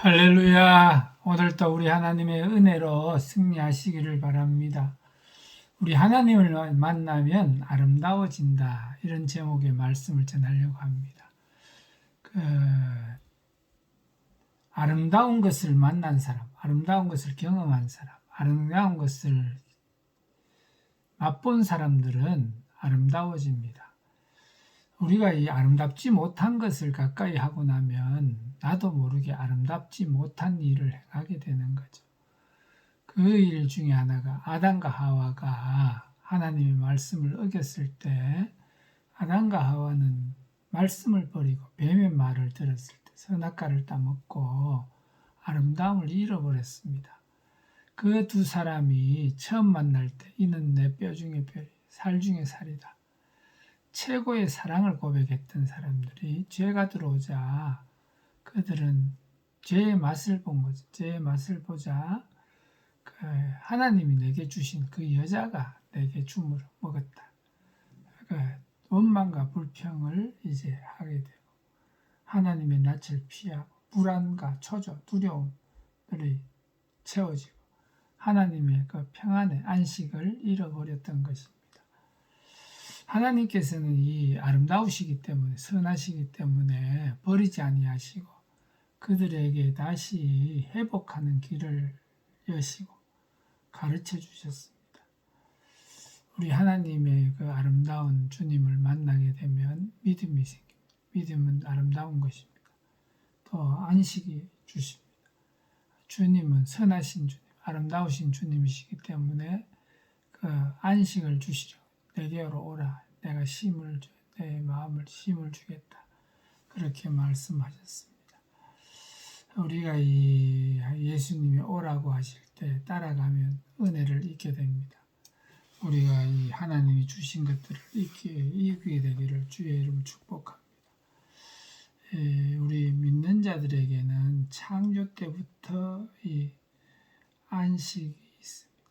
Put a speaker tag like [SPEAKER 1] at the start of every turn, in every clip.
[SPEAKER 1] 할렐루야. 오늘도 우리 하나님의 은혜로 승리하시기를 바랍니다. 우리 하나님을 만나면 아름다워진다. 이런 제목의 말씀을 전하려고 합니다. 아름다운 것을 만난 사람, 아름다운 것을 경험한 사람, 아름다운 것을 맛본 사람들은 아름다워집니다. 우리가 이 아름답지 못한 것을 가까이 하고 나면 나도 모르게 아름답지 못한 일을 행하게 되는 거죠. 그 일 중에 하나가 아담과 하와가 하나님의 말씀을 어겼을 때 아담과 하와는 말씀을 버리고 뱀의 말을 들었을 때 선악과를 따먹고 아름다움을 잃어버렸습니다. 그 두 사람이 처음 만날 때 이는 내 뼈 중에 뼈, 살 중에 살이다. 최고의 사랑을 고백했던 사람들이 죄가 들어오자 그들은 죄의 맛을 본 거죠. 죄의 맛을 보자 하나님이 내게 주신 그 여자가 내게 주므로 먹었다. 원망과 불평을 이제 하게 되고 하나님의 낯을 피하고 불안과 초조, 두려움들이 채워지고 하나님의 그 평안의 안식을 잃어버렸던 것입니다. 하나님께서는 이 아름다우시기 때문에 선하시기 때문에 버리지 아니하시고 그들에게 다시 회복하는 길을 여시고 가르쳐 주셨습니다. 우리 하나님의 그 아름다운 주님을 만나게 되면 믿음이 생깁니다. 믿음은 아름다운 것입니다. 또 안식이 주십니다. 주님은 선하신 주님, 아름다우신 주님이시기 때문에 그 안식을 주시려 내게로 오라. 내가 내 마음을 쉼을 주겠다. 그렇게 말씀하셨습니다. 우리가 이 예수님이 오라고 하실 때 따라가면 은혜를 잊게 됩니다. 우리가 이 하나님이 주신 것들을 이기게 되기를 주의 이름 축복합니다. 우리 믿는 자들에게는 창조 때부터 이 안식이 있습니다.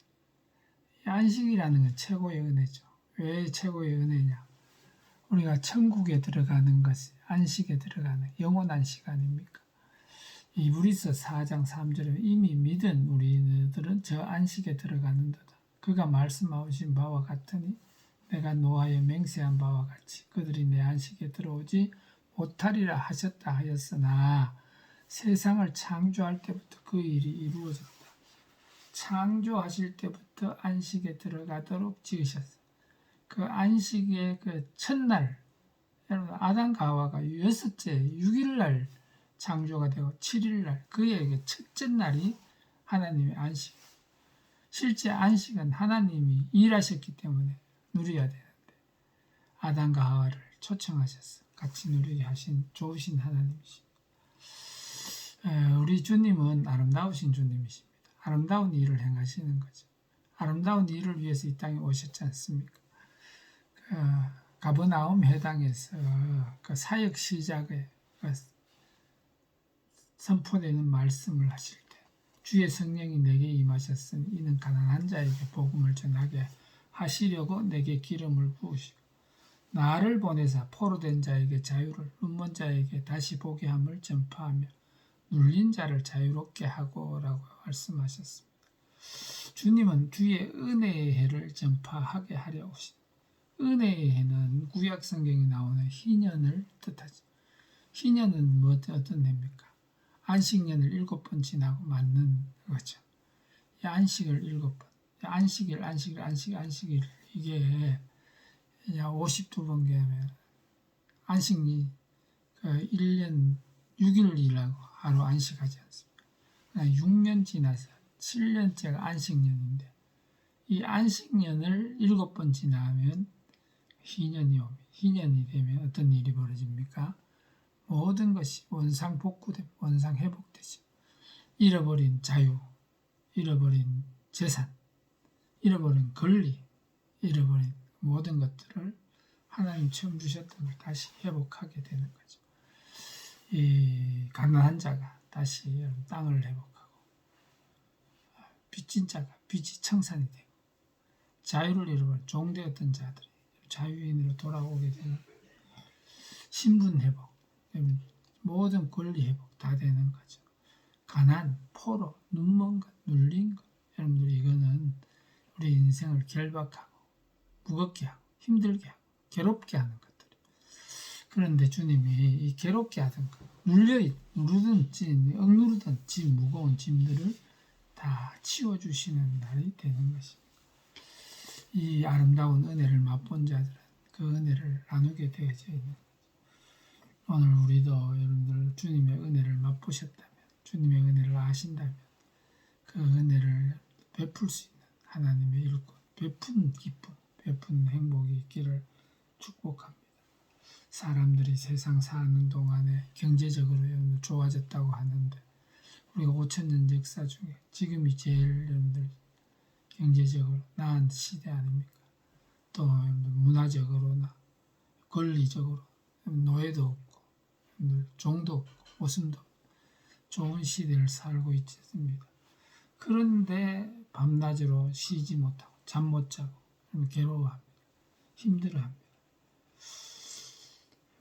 [SPEAKER 1] 이 안식이라는 건 최고의 은혜죠. 왜 최고의 은혜냐? 우리가 천국에 들어가는 것이 안식에 들어가는 영원한 시간입니까? 이브리서 4장 3절에 이미 믿은 우리들은 저 안식에 들어가는도다. 그가 말씀하신 바와 같으니 내가 노아에 맹세한 바와 같이 그들이 내 안식에 들어오지 못하리라 하셨다 하였으나 세상을 창조할 때부터 그 일이 이루어졌다. 창조하실 때부터 안식에 들어가도록 지으셨어요. 그 안식의 그 첫날, 여러분 아담과 하와가 6일날 창조가 되고 7일날 그의 첫째 날이 하나님의 안식. 실제 안식은 하나님이 일하셨기 때문에 누려야 되는데 아담과 하와를 초청하셨어. 같이 누리게 하신 좋으신 하나님이십니다. 우리 주님은 아름다우신 주님이십니다. 아름다운 일을 행하시는 거죠. 아름다운 일을 위해서 이 땅에 오셨지 않습니까? 가버나움 회당에서 그 사역 시작에 선포되는 말씀을 하실 때 주의 성령이 내게 임하셨으니 이는 가난한 자에게 복음을 전하게 하시려고 내게 기름을 부으시고 나를 보내사 포로된 자에게 자유를 눈먼 자에게 다시 보게 함을 전파하며 눌린 자를 자유롭게 하고라고 말씀하셨습니다. 주님은 주의 은혜의 해를 전파하게 하려 오신 은혜의 해는 구약 성경에 나오는 희년을 뜻하죠. 희년은 어떤 해입니까? 안식년을 7번 지나고 맞는 거죠. 이 안식을 7번, 안식일 이게 52번 되면 안식이 1년 6일 일하고 하루 안식하지 않습니까? 6년 지나서 7년째가 안식년인데 이 안식년을 7번 지나면 희년이 옵니다. 희년이 되면 어떤 일이 벌어집니까? 모든 것이 원상복구되고 원상회복되죠. 잃어버린 자유, 잃어버린 재산, 잃어버린 권리, 잃어버린 모든 것들을 하나님 처음 주셨던 걸 다시 회복하게 되는 거죠. 이 가난한 자가 다시 땅을 회복하고 빚진 자가 빚이 청산이 되고 자유를 잃어버린 종되었던 자들이 자유인으로 돌아오게 되는 거예요. 신분 회복, 모든 권리 회복 다 되는 거죠. 가난, 포로, 눈먼 것, 눌린 것. 여러분들 이거는 우리 인생을 결박하고 무겁게 하고 힘들게 하고 괴롭게 하는 것들. 그런데 주님이 이 괴롭게 하던 것, 누르든지 억누르든지 무거운 짐들을 다 치워주시는 날이 되는 것입니다. 이 아름다운 은혜를 맛본 자들은 그 은혜를 나누게 되어져 있는 거죠. 오늘 우리도 여러분들 주님의 은혜를 맛보셨다면, 주님의 은혜를 아신다면 그 은혜를 베풀 수 있는 하나님의 일꾼, 베푼 기쁨, 베푼 행복이 있기를 축복합니다. 사람들이 세상 사는 동안에 경제적으로 좋아졌다고 하는데 우리가 5,000년 역사 중에 지금이 제일 여러분들 경제적으로 나은 시대 아닙니까? 또 문화적으로나 권리적으로 노예도 없고 종도 없고 오순도 없고 좋은 시대를 살고 있습니다. 그런데 밤낮으로 쉬지 못하고 잠 못 자고 괴로워합니다. 힘들어합니다.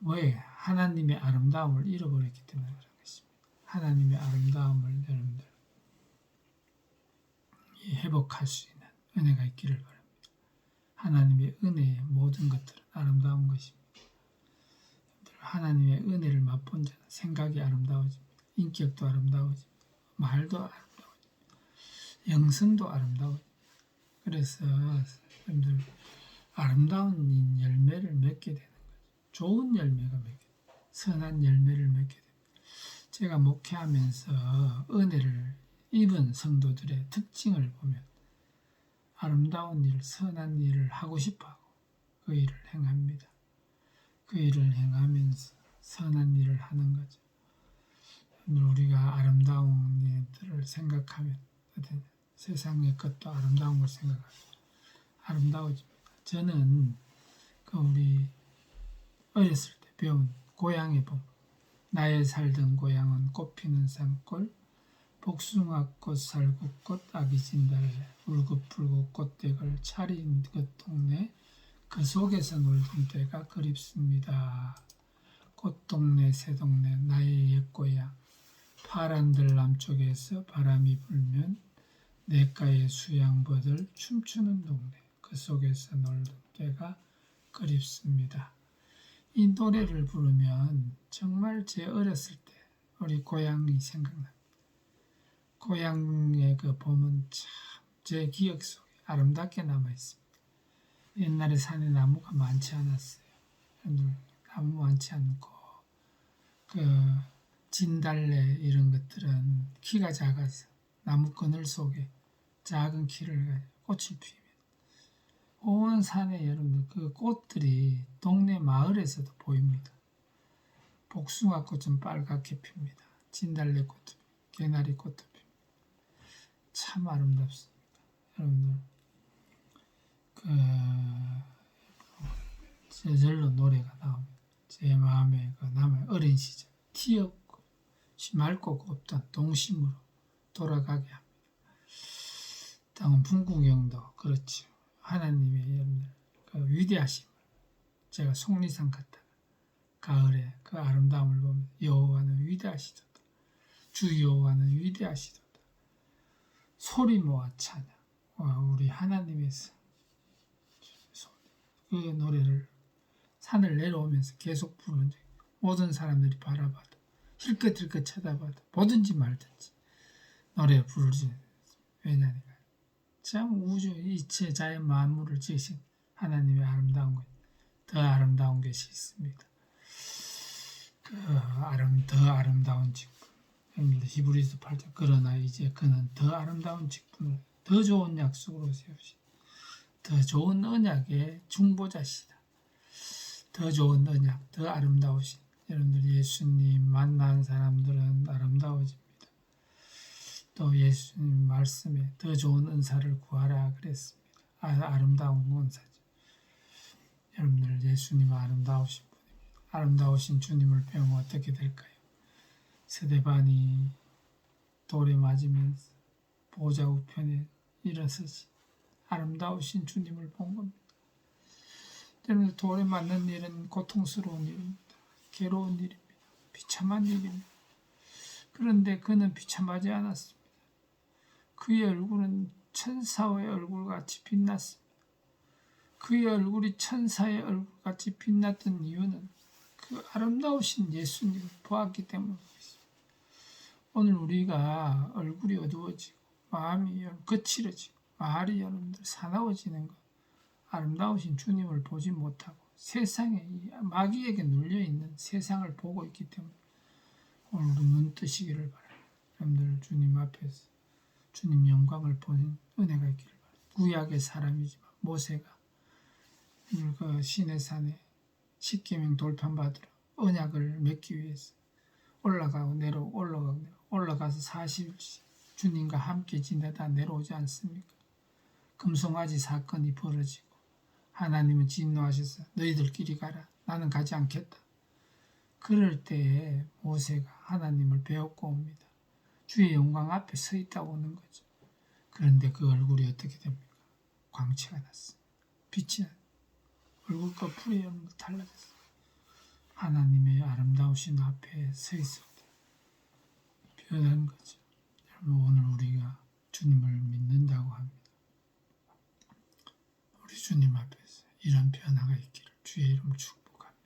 [SPEAKER 1] 왜? 하나님의 아름다움을 잃어버렸기 때문에 그런 것입니다. 하나님의 아름다움을 여러분들 회복할 수 있는 은혜가 있기를 바랍니다. 하나님의 은혜의 모든 것들은 아름다운 것입니다. 하나님의 은혜를 맛본 자는 생각이 아름다워집니다. 인격도 아름다워집니다. 말도 아름다워집니다. 영성도 아름다워집니다. 그래서 여러분들 아름다운 열매를 맺게 되는 거죠. 좋은 열매가 맺게 됩니다. 선한 열매를 맺게 됩니다. 제가 목회하면서 은혜를 입은 성도들의 특징을 보면 아름다운 일, 선한 일을 하고 싶어하고 그 일을 행합니다. 그 일을 행하면서 선한 일을 하는 거죠. 우리가 아름다운 일들을 생각하면 세상의 것도 아름다운 걸 생각하면 아름다워집니다. 저는 우리 어렸을 때 배운 고향의 봄, 나의 살던 고향은 꽃피는 산골, 복숭아꽃, 살구꽃, 아기 진달래, 울긋불긋 꽃대걸 차린 그 동네, 그 속에서 놀던 때가 그립습니다. 꽃동네 새동네 나의 옛고향, 파란들 남쪽에서 바람이 불면 냇가의 수양버들 춤추는 동네, 그 속에서 놀던 때가 그립습니다. 이 노래를 부르면 정말 제 어렸을 때 우리 고향이 생각납니다. 고향의 그 봄은 참 제 기억 속에 아름답게 남아있습니다. 옛날에 산에 나무가 많지 않았어요. 나무 많지 않고 그 진달래 이런 것들은 키가 작아서 나무 그늘 속에 작은 키를 가지고 꽃을 피우면 온 산에 여러분들 그 꽃들이 동네 마을에서도 보입니다. 복숭아꽃은 빨갛게 핍니다. 진달래꽃도 핍니다. 개나리꽃도 핍니다. 참 아름답습니다. 여러분들 저절로 노래가 나옵니다. 제 마음에 남의 어린 시절 티 없고 맑고 곱던 동심으로 돌아가게 합니다. 다음 분구경도 그렇죠. 하나님의 여러분들 위대하심을 제가 속리산 갔다가 가을에 그 아름다움을 보면 여호와는 위대하시도다. 주 여호와는 위대하시도다. 소리 모아 찬양. 우리 하나님에서 그 노래를 산을 내려오면서 계속 부르는 모든 사람들이 바라봐도 힐끗힐끗 쳐다봐도 보든지 말든지 노래 부르지. 왜냐하니까 참 우주 이체 자연 만물을 지으신 하나님의 아름다운 것, 더 아름다운 것이 있습니다. 더 아름다운 직분. 히브리서 8장 그러나 이제 그는 더 아름다운 직분을 더 좋은 약속으로 세우시. 더 좋은 언약의 중보자시다. 더 좋은 언약, 더 아름다우신 여러분들 예수님 만난 사람들은 아름다워집니다. 또 예수님 말씀에 더 좋은 은사를 구하라 그랬습니다. 아름다운 은사죠. 여러분들 예수님은 아름다우신 분입니다. 아름다우신 주님을 배우면 어떻게 될까요? 스데반이 돌에 맞으면서 보좌 우편에 일어서지 아름다우신 주님을 본 겁니다. 여러분들 돌에 맞는 일은 고통스러운 일입니다. 괴로운 일입니다. 비참한 일입니다. 그런데 그는 비참하지 않았습니다. 그의 얼굴은 천사의 얼굴같이 빛났습니다. 그의 얼굴이 천사의 얼굴같이 빛났던 이유는 그 아름다우신 예수님을 보았기 때문입니다. 오늘 우리가 얼굴이 어두워지고 마음이 거칠어지고 말이 여러분들 사나워지는 것, 아름다우신 주님을 보지 못하고 세상에 마귀에게 눌려있는 세상을 보고 있기 때문에 오늘 눈 뜨시기를 바랍니다. 여러분들 주님 앞에서 주님 영광을 보는 은혜가 있기를 바랍니다. 구약의 사람이지만 모세가 그 시내산에 십계명 돌판받으러 언약을 맺기 위해서 올라가고 올라가서 40일씩 주님과 함께 지내다 내려오지 않습니까? 금송아지 사건이 벌어지고 하나님은 진노하셔서 너희들끼리 가라. 나는 가지 않겠다. 그럴 때에 모세가 하나님을 배웠고 옵니다. 주의 영광 앞에 서 있다고 오는 거죠. 그런데 그 얼굴이 어떻게 됩니까? 광채가 났습니다. 빛이 나. 얼굴 꺼풀이 달라졌어요. 하나님의 아름다우신 앞에 서 있을 때 변한 거죠. 여러분 오늘 우리가 주님을 믿는다고 합니다. 우리 주님 앞에서 이런 변화가 있기를 주의 이름으로 축복합니다.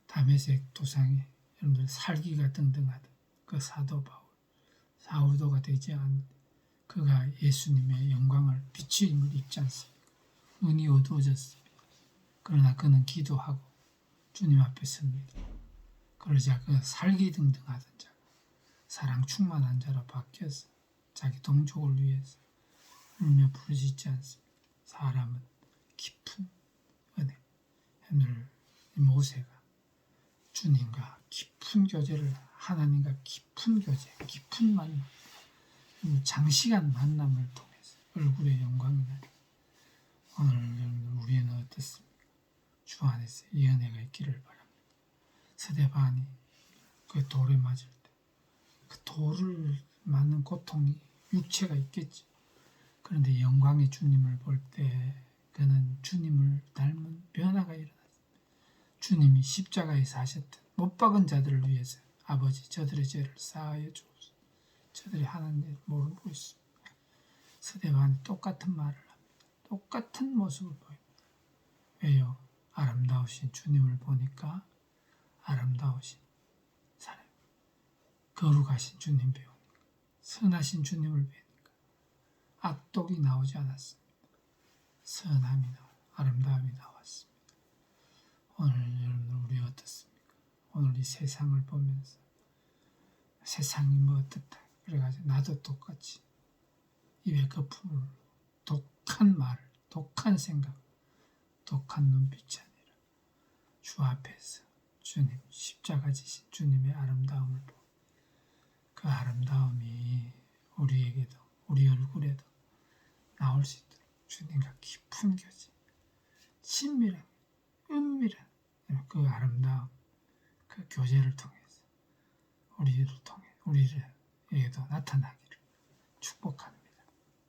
[SPEAKER 1] 다메섹 도상에 여러분들 살기가 등등하던 그 사도 바울, 사울도가 되지 않는 그가 예수님의 영광을 빛의 힘을 입지 않습니까? 눈이 어두워졌습니다. 그러나 그는 기도하고 주님 앞에 섭니다. 그러자 그 살기 등등하던 자가 사랑 충만한 자로 바뀌어서 자기 동족을 위해서 울며 부르짖지 않습니다. 사람은 깊은 은혜. 오늘 모세가 주님과 깊은 교제를 하나님과 깊은 교제, 깊은 만남, 장시간 만남을 통해서 얼굴의 영광이 나니 오늘 우리는 어떻습니까? 주 안에서 이 은혜가 있기를 바랍니다. 스데반이 그 돌에 맞을 때 그 돌을 맞는 고통이 육체가 있겠지. 그런데 영광의 주님을 볼 때 그는 주님을 닮은 변화가 일어났습니다. 주님이 십자가에서 하셨던 못 박은 자들을 위해서 아버지 저들의 죄를 사하여 주옵소서. 저들이 하는 일을 모르고 있습니다. 스데반이 똑같은 말을 합니다. 똑같은 모습을 보입니다. 왜요? 아름다우신 주님을 보니까 아름다우신 사람, 거룩하신 주님 배우니까, 선하신 주님을 배우니까 악독이 나오지 않았습니다. 선함이 아름다움이 나왔습니다. 오늘 여러분 우리 어떻습니까? 오늘 이 세상을 보면서 세상이 뭐 어떻다 그래가지고 나도 똑같이 입에 거품을 독한 말, 독한 생각, 독한 눈빛이 아니라 주 앞에서 주님 십자가 지신 주님의 아름다움을 보고 그 아름다움이 우리에게도 우리 얼굴에도 나올 수 있도록 주님과 깊은 교제, 친밀한, 은밀한 그 아름다움, 그 교제를 통해서 우리에게도 나타나기를 축복합니다.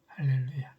[SPEAKER 1] 할렐루야.